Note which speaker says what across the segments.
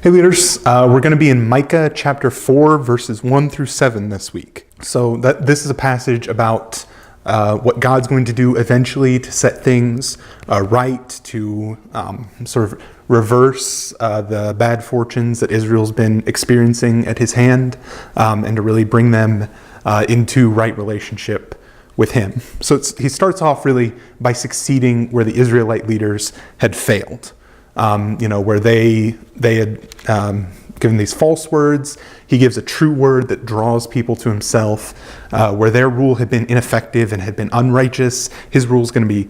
Speaker 1: Hey leaders, we're going to be in Micah chapter 4 verses 1 through 7 this week. So this is a passage about what God's going to do eventually to set things right, to sort of reverse the bad fortunes that Israel's been experiencing at his hand, and to really bring them into right relationship with him. So he starts off really by succeeding where the Israelite leaders had failed. Where they had given these false words. He gives a true word that draws people to himself. Where their rule had been ineffective and had been unrighteous, his rule is going to be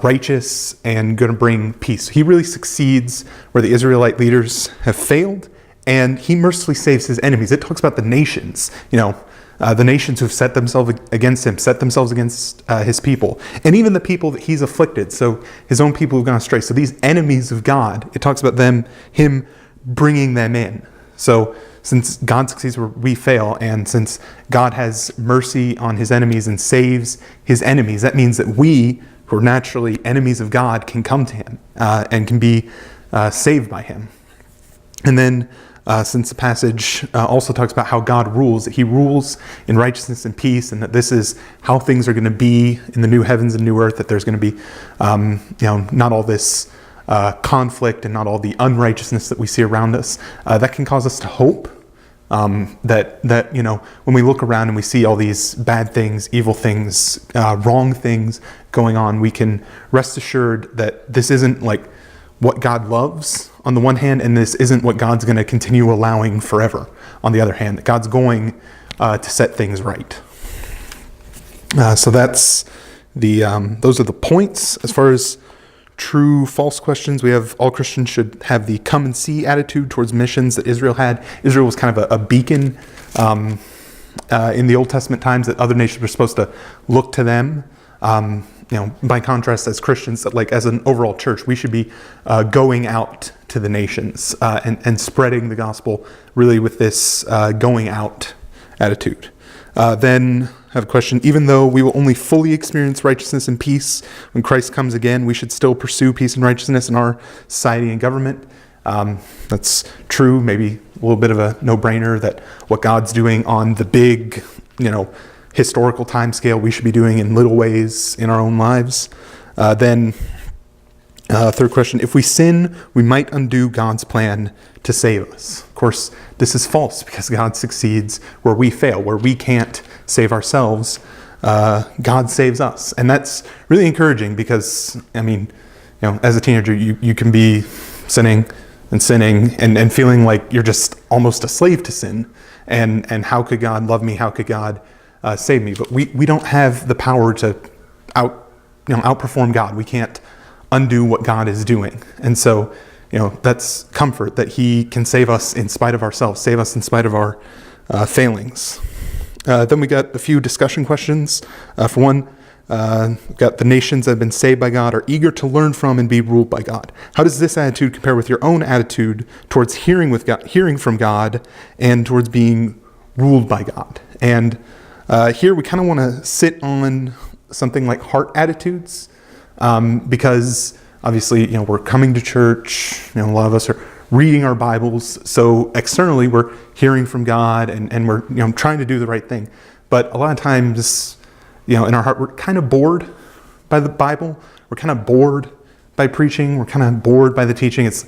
Speaker 1: righteous and going to bring peace. He really succeeds where the Israelite leaders have failed, and he mercifully saves his enemies. It talks about the nations, the nations who've set themselves against him, set themselves against his people, and even the people that he's afflicted, so his own people who've gone astray. So these enemies of God, it talks about him bringing them in. So since God succeeds where we fail, and since God has mercy on his enemies and saves his enemies, that means that we, who are naturally enemies of God, can come to him and can be saved by him. And then since the passage also talks about how God rules, that he rules in righteousness and peace, and that this is how things are going to be in the new heavens and new earth, that there's going to be, not all this conflict and not all the unrighteousness that we see around us, that can cause us to hope that when we look around and we see all these bad things, evil things, wrong things going on, we can rest assured that this isn't like what God loves on the one hand, and this isn't what God's going to continue allowing forever on the other hand, that God's going to set things right. So that's those are the points. As far as true, false questions, we have all Christians should have the come and see attitude towards missions that Israel had. Israel was kind of a beacon in the Old Testament times, that other nations were supposed to look to them. By contrast, as Christians, like as an overall church, we should be going out to the nations and spreading the gospel really with this going out attitude. Then I have a question. Even though we will only fully experience righteousness and peace when Christ comes again, we should still pursue peace and righteousness in our society and government. That's true, maybe a little bit of a no-brainer that what God's doing on the big, historical time scale, we should be doing in little ways in our own lives. Then third question, if we sin, we might undo God's plan to save us. Of course, this is false, because God succeeds where we fail, where we can't save ourselves. God saves us. And that's really encouraging, because, as a teenager, you can be sinning and feeling like you're just almost a slave to sin. And how could God love me? How could God save me? But we don't have the power to outperform God. We can't undo what God is doing. And so, that's comfort, that he can save us in spite of ourselves, save us in spite of our failings. Then we got a few discussion questions. For one, we've got the nations that have been saved by God are eager to learn from and be ruled by God. How does this attitude compare with your own attitude towards hearing from God and towards being ruled by God? And here we kind of want to sit on something like heart attitudes, because obviously, we're coming to church, a lot of us are reading our Bibles, so externally we're hearing from God and we're trying to do the right thing. But a lot of times, in our heart, we're kind of bored by the Bible, we're kind of bored by preaching, we're kind of bored by the teaching. It's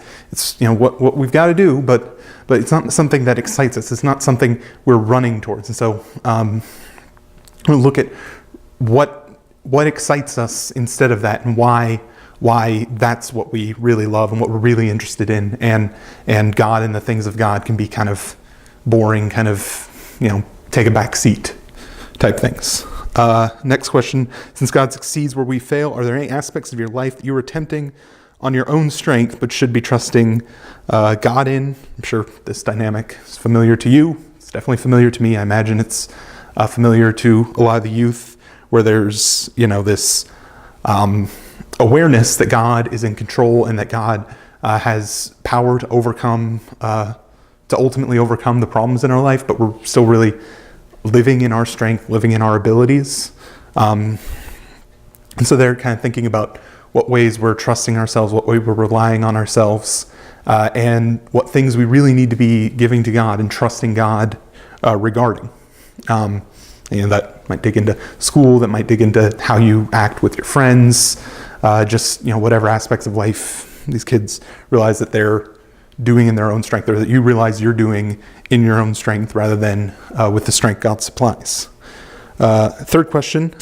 Speaker 1: what we've got to do, but it's not something that excites us. It's not something we're running towards. And so we'll look at what excites us instead of that, and why that's what we really love and what we're really interested in, and God and the things of God can be kind of boring, kind of take a back seat type things. Next question, since God succeeds where we fail, are there any aspects of your life that you are attempting on your own strength but should be trusting God in? I'm sure this dynamic is familiar to you. It's definitely familiar to me. I imagine it's familiar to a lot of the youth, where there's this awareness that God is in control and that God has power to ultimately overcome the problems in our life, but we're still really living in our strength, living in our abilities. And so they're kind of thinking about what ways we're trusting ourselves, what way we're relying on ourselves, and what things we really need to be giving to God and trusting God regarding. That might dig into school, that might dig into how you act with your friends, just whatever aspects of life these kids realize that they're doing in their own strength, or that you realize you're doing in your own strength rather than with the strength God supplies. Third question,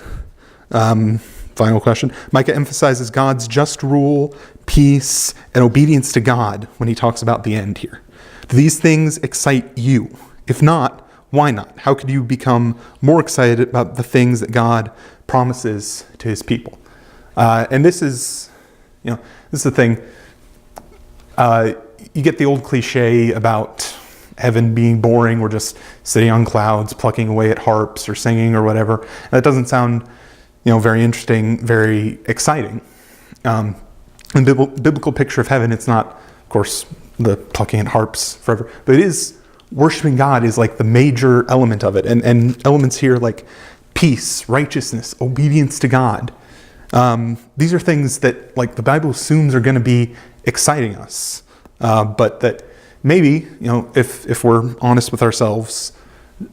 Speaker 1: final question. Micah emphasizes God's just rule, peace, and obedience to God when he talks about the end here. Do these things excite you? If not, why not? How could you become more excited about the things that God promises to his people? And this is the thing. You get the old cliche about heaven being boring. We're just sitting on clouds, plucking away at harps or singing or whatever. And that doesn't sound, very interesting, very exciting. In the biblical picture of heaven, it's not, of course, the plucking at harps forever, but it is worshiping God is like the major element of it. And elements here like peace, righteousness, obedience to God. These are things that the Bible assumes are going to be exciting us. But that maybe, if we're honest with ourselves,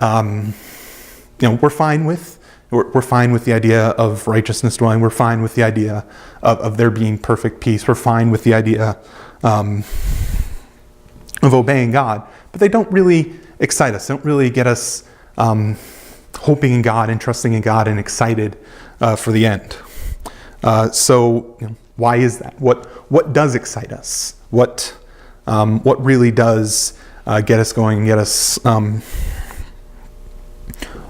Speaker 1: we're fine with the idea of righteousness dwelling. We're fine with the idea of there being perfect peace. We're fine with the idea of obeying God. But they don't really excite us. They don't really get us hoping in God and trusting in God and excited for the end. So why is that? What does excite us? What really does get us going and get us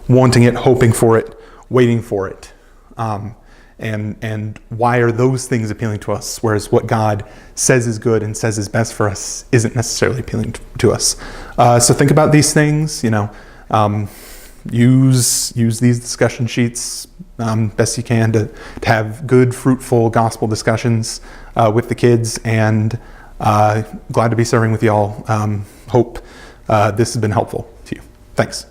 Speaker 1: wanting it, hoping for it, waiting for it? And why are those things appealing to us, whereas what God says is good and says is best for us isn't necessarily appealing to us? So think about these things. Use these discussion sheets best you can to have good, fruitful gospel discussions with the kids. And glad to be serving with y'all. Hope this has been helpful to you. Thanks.